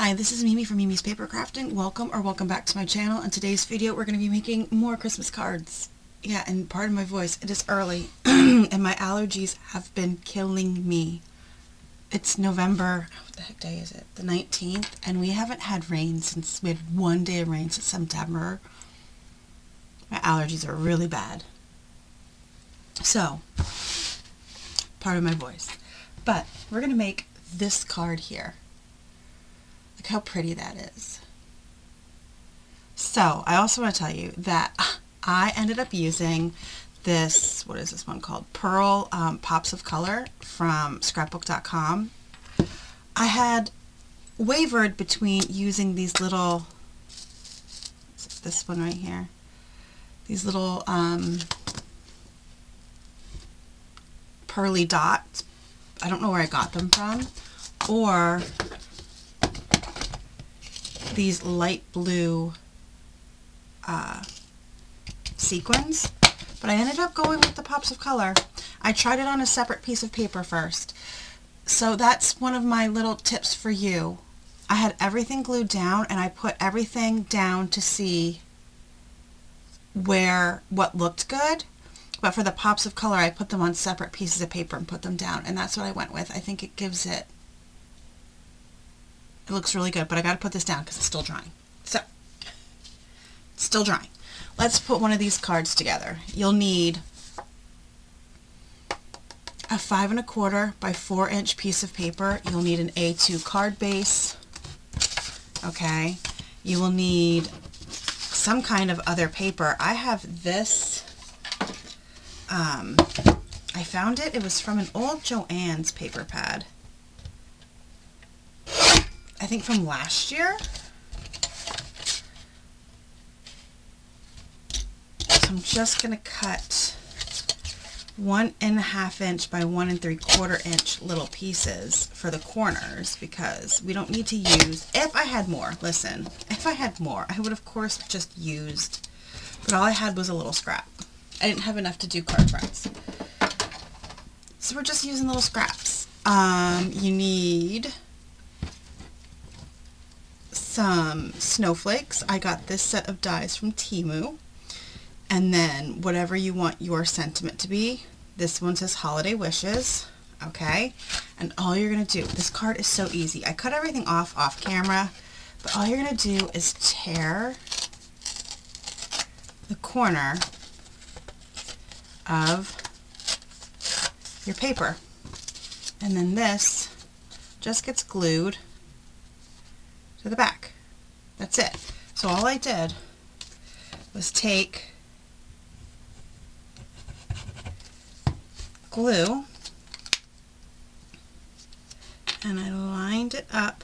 Hi, this is Mimi from Mimi's Paper Crafting. Welcome back to my channel. In today's video, we're going to be making more Christmas cards. Yeah, and pardon my voice, it is early, and my allergies have been killing me. It's November, what the heck day is it? The 19th, and we haven't had rain since, we had one day of rain since September. My allergies are really bad. So, pardon my voice. But, we're going to make this card here. Look how pretty that is. So, I also want to tell you that I ended up using this, what is this one called? Pearl Pops of Color from scrapbook.com. I had wavered between using these little, this one right here, these little pearly dots. I don't know where I got them from, or these light blue sequins, but I ended up going with the Pops of Color. I tried it on a separate piece of paper first. So that's one of my little tips for you. I had everything glued down and I put everything down to see what looked good. But for the Pops of Color, I put them on separate pieces of paper and put them down, and that's what I went with. I think it gives it looks really good, but I got to put this down because it's still drying. So, it's still drying. Let's put one of these cards together. You'll need a 5 1/4 by 4 inch piece of paper. You'll need an A2 card base. Okay. You will need some kind of other paper. I have this. I found it. It was from an old Joann's paper pad. I think from last year. So I'm just going to cut 1 1/2 inch by 1 3/4 inch little pieces for the corners, because we don't need to use, if I had more, listen, if I had more, I would of course just used, but all I had was a little scrap. I didn't have enough to do card fronts. So we're just using little scraps. You need some snowflakes. I got this set of dies from Temu. And then whatever you want your sentiment to be. This one says Holiday Wishes. Okay. And all you're going to do, this card is so easy. I cut everything off camera, but all you're going to do is tear the corner of your paper. And then this just gets glued to the back. That's it. So all I did was take glue and I lined it up.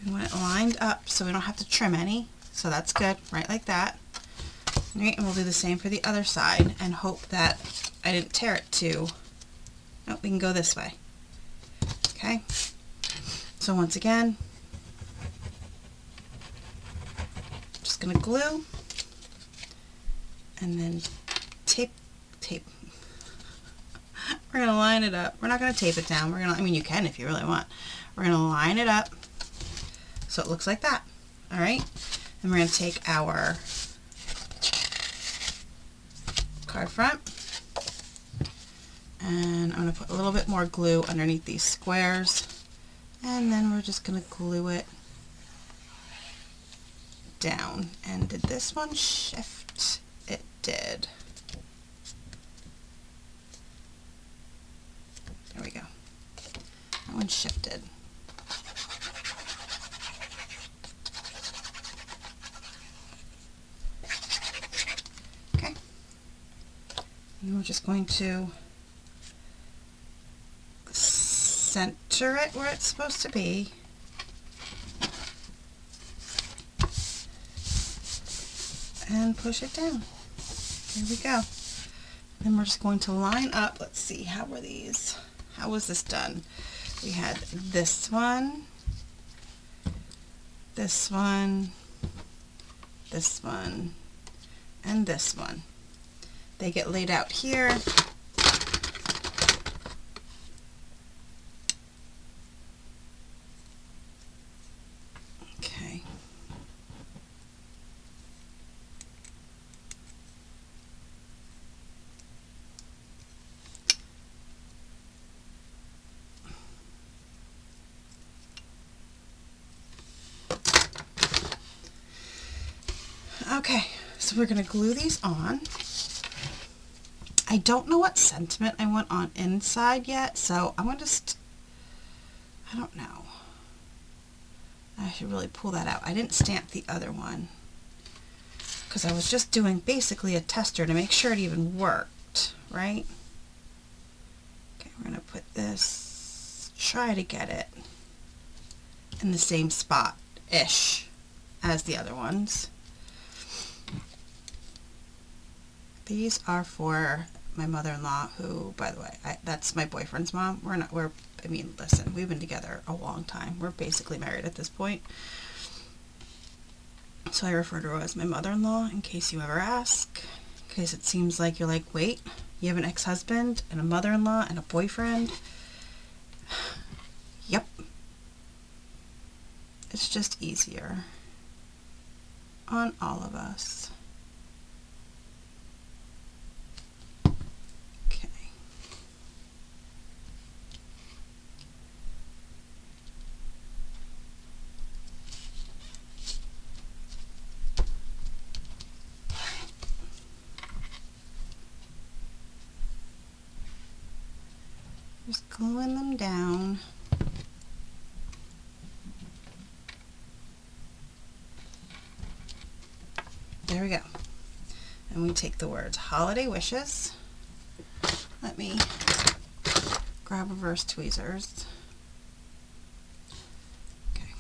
I want it lined up so we don't have to trim any. So that's good, right like that. Right, and we'll do the same for the other side and hope that I didn't tear it too. No, we can go this way. Okay. So once again, just going to glue and then tape. We're going to line it up. We're not going to tape it down. We're going to, I mean, you can if you really want. We're going to line it up so it looks like that. All right. And we're going to take our card front and I'm going to put a little bit more glue underneath these squares. And then we're just going to glue it down. And did this one shift? It did. There we go. That one shifted. Okay. And we're just going to center it where it's supposed to be. And push it down. There we go. Then we're just going to line up. Let's see, how were these? How was this done? We had this one, this one, this one, and this one. They get laid out here. Okay. Okay, so we're going to glue these on. I don't know what sentiment I want on inside yet, so I'm going to I don't know. I should really pull that out. I didn't stamp the other one because I was just doing basically a tester to make sure it even worked, right? Okay, we're going to put this, try to get it in the same spot-ish as the other ones. These are for my mother-in-law, who, by the way, that's my boyfriend's mom. I mean, listen, we've been together a long time. We're basically married at this point. So I refer to her as my mother-in-law in case you ever ask. In case it seems like you're like, wait, you have an ex-husband and a mother-in-law and a boyfriend? Yep. It's just easier on all of us. Just gluing them down. There we go. And we take the words holiday wishes. Let me grab reverse tweezers. Okay.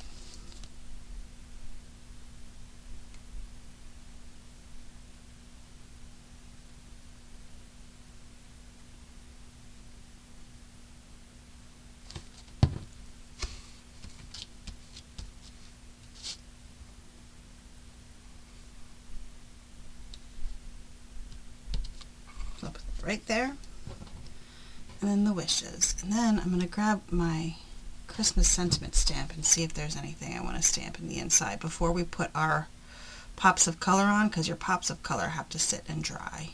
So I'll put it right there. And then the wishes. And then I'm going to grab my Christmas sentiment stamp and see if there's anything I want to stamp in the inside before we put our pops of color on, because your pops of color have to sit and dry.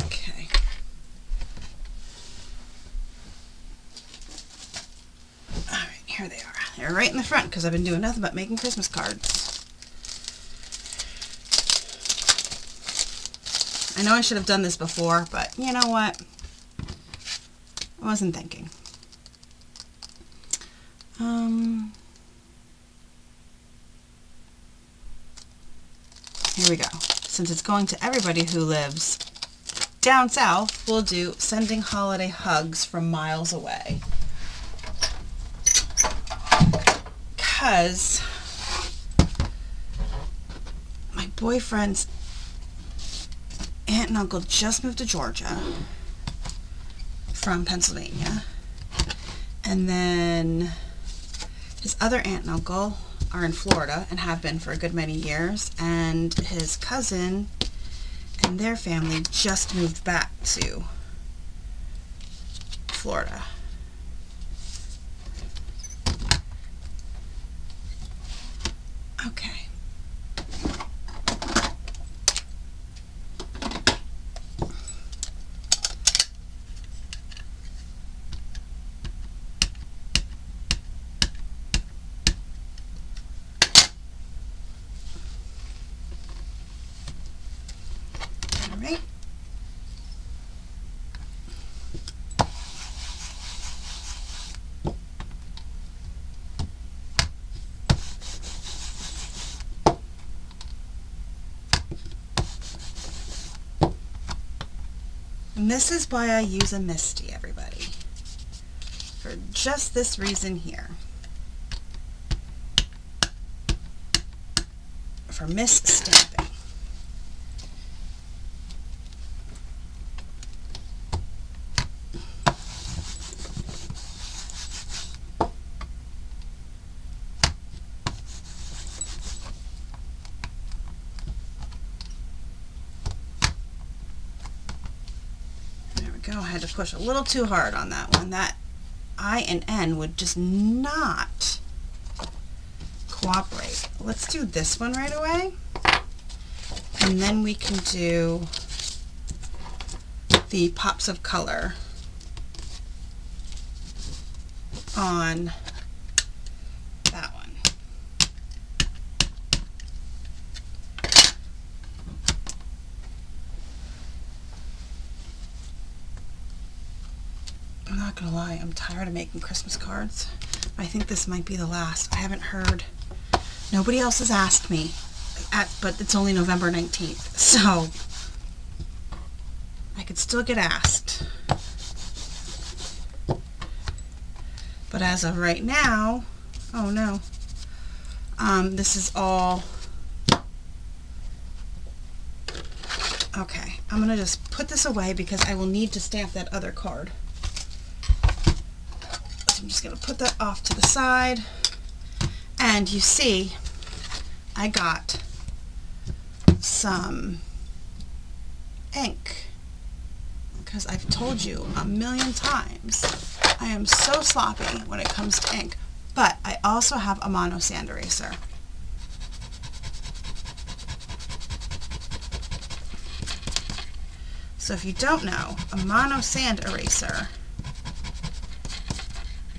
Okay. Alright, here they are. They're right in the front because I've been doing nothing but making Christmas cards. I know I should have done this before, but you know what? I wasn't thinking. Here we go. Since it's going to everybody who lives down south, we'll do sending holiday hugs from miles away. Because my boyfriend's aunt and uncle just moved to Georgia from Pennsylvania, and then his other aunt and uncle are in Florida and have been for a good many years, and his cousin and their family just moved back to Florida. Okay. All right. And this is why I use a MISTI, everybody. For just this reason here. For misstamping. go. I had to push a little too hard on that one. That I and N would just not cooperate. Let's do this one right away. And then we can do the pops of color on that one. I'm not gonna lie, I'm tired of making Christmas cards. I think this might be the last. I haven't heard, nobody else has asked me, but it's only November 19th, so I could still get asked. But as of right now, oh no, this is all, okay, I'm gonna just put this away because I will need to stamp that other card. So I'm just gonna put that off to the side, and you see, I got some ink, because I've told you a million times I am so sloppy when it comes to ink. But I also have a mono sand eraser. So if you don't know, a mono sand eraser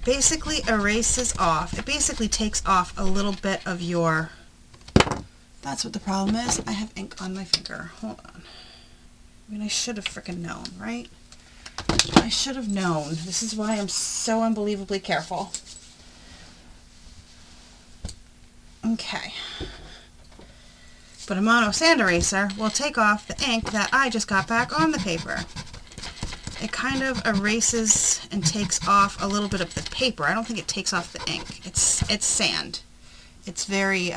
basically erases off, it basically takes off a little bit of your, that's what the problem is. I have ink on my finger. Hold on. I mean, I should have frickin' known, right? I should have known. This is why I'm so unbelievably careful. Okay. But a mono sand eraser will take off the ink that I just got back on the paper. It kind of erases and takes off a little bit of the paper. I don't think it takes off the ink. It's sand. It's very,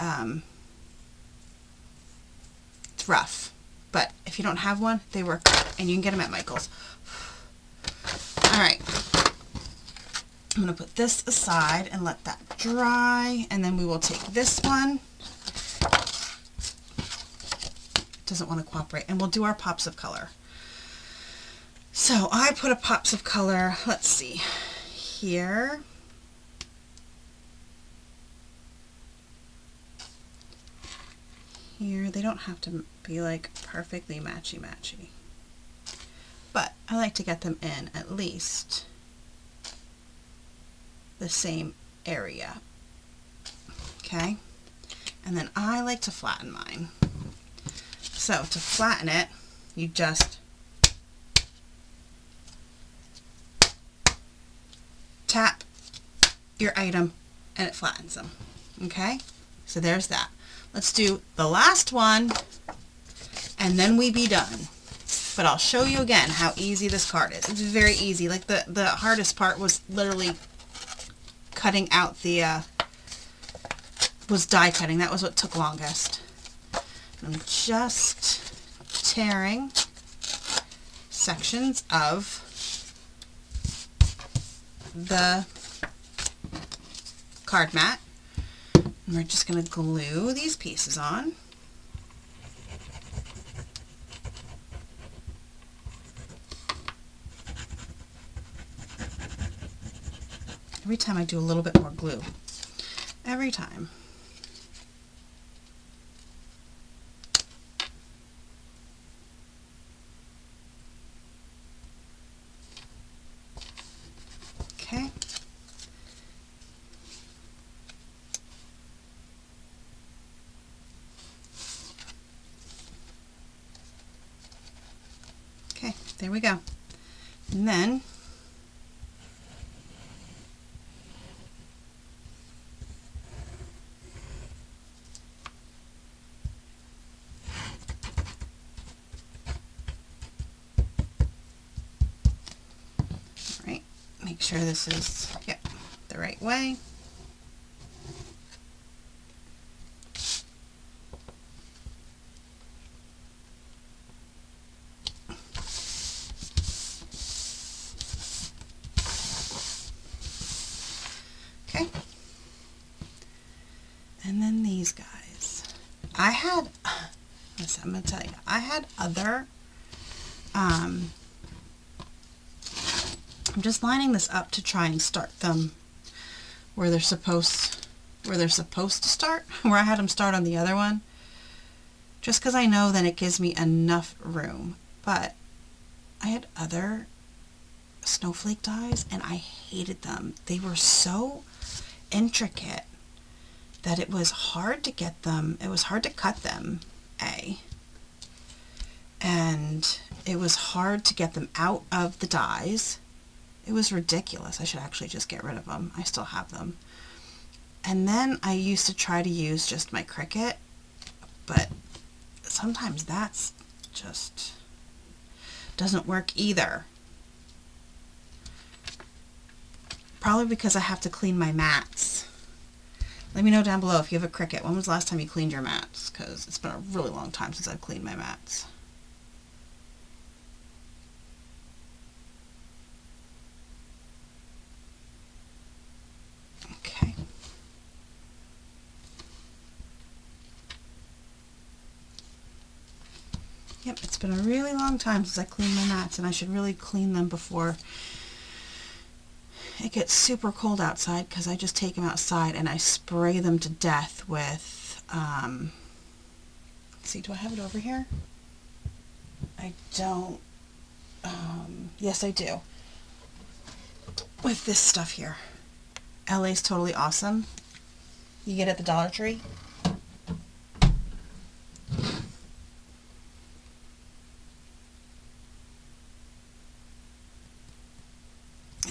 it's rough. But if you don't have one, they work, and you can get them at Michael's. Alright, I'm going to put this aside and let that dry, and then we will take this one. It doesn't want to cooperate, and we'll do our pops of color. So I put a pops of color, let's see, here. Here, they don't have to be like perfectly matchy-matchy. But I like to get them in at least the same area. Okay? And then I like to flatten mine. So to flatten it, you just tap your item and it flattens them. Okay? So there's that. Let's do the last one and then we be done. But I'll show you again how easy this card is. It's very easy. Like the hardest part was literally cutting out the, was die cutting. That was what took longest. I'm just tearing sections of the card mat. And we're just going to glue these pieces on. Every time I do a little bit more glue. Every time. Okay. Okay, there we go. And then make sure this is, yep, the right way. Okay. And then these guys. I had, listen, I'm going to tell you, I had other I'm just lining this up to try and start them where they're supposed to start, where I had them start on the other one. Just because I know then it gives me enough room. But I had other snowflake dies and I hated them. They were so intricate that it was hard to get them. It was hard to cut them, and it was hard to get them out of the dies. It was ridiculous. I should actually just get rid of them. I still have them. And then I used to try to use just my Cricut, but sometimes that's just doesn't work either. Probably because I have to clean my mats. Let me know down below if you have a Cricut. When was the last time you cleaned your mats? Because it's been a really long time since I've cleaned my mats. Okay. Yep, it's been a really long time since I cleaned my mats, and I should really clean them before it gets super cold outside, because I just take them outside and I spray them to death with, let's see, do I have it over here? I don't, yes I do, with this stuff here. LA's Totally Awesome. You get it at the Dollar Tree.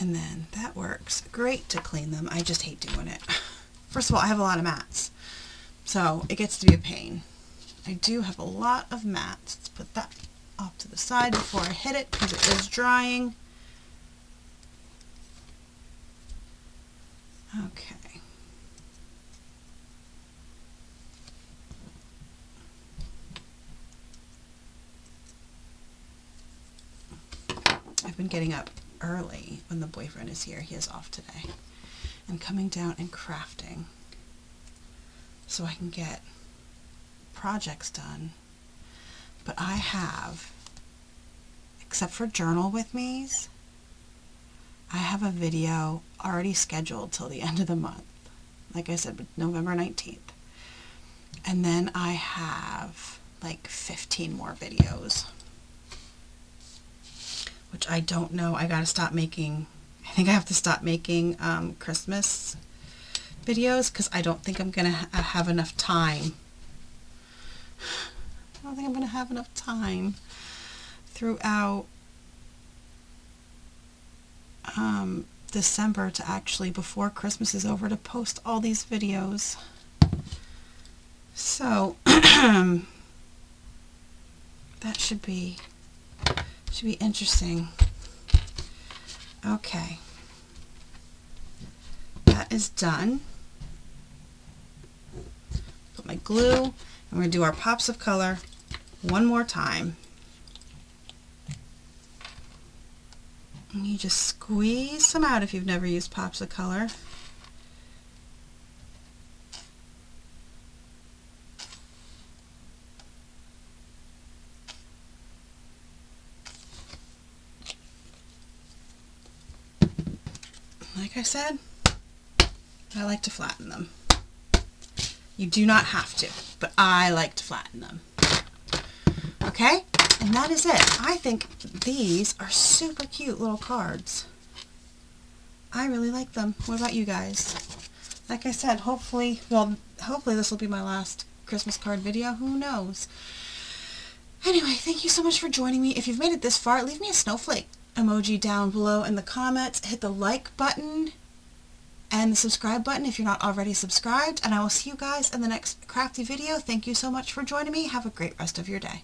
And then that works great to clean them. I just hate doing it. First of all, I have a lot of mats, so it gets to be a pain. I do have a lot of mats. Let's put that off to the side before I hit it, because it is drying. Okay. I've been getting up early when the boyfriend is here. He is off today. And coming down and crafting so I can get projects done. But I have, except for journal with me's, I have a video already scheduled till the end of the month. Like I said, November 19th. And then I have like 15 more videos, which I don't know. I gotta stop making, I think I have to stop making Christmas videos, because I don't think I'm gonna have enough time. I don't think I'm gonna have enough time throughout December to actually, before Christmas is over, to post all these videos. So that should be interesting. Okay, that is done. Put my glue, and we're going to do our pops of color one more time. And you just squeeze some out if you've never used pops of color. Like I said, I like to flatten them. You do not have to, but I like to flatten them. Okay? And that is it. I think these are super cute little cards. I really like them. What about you guys? Like I said, hopefully this will be my last Christmas card video. Who knows? Anyway, thank you so much for joining me. If you've made it this far, leave me a snowflake emoji down below in the comments. Hit the like button and the subscribe button if you're not already subscribed. And I will see you guys in the next crafty video. Thank you so much for joining me. Have a great rest of your day.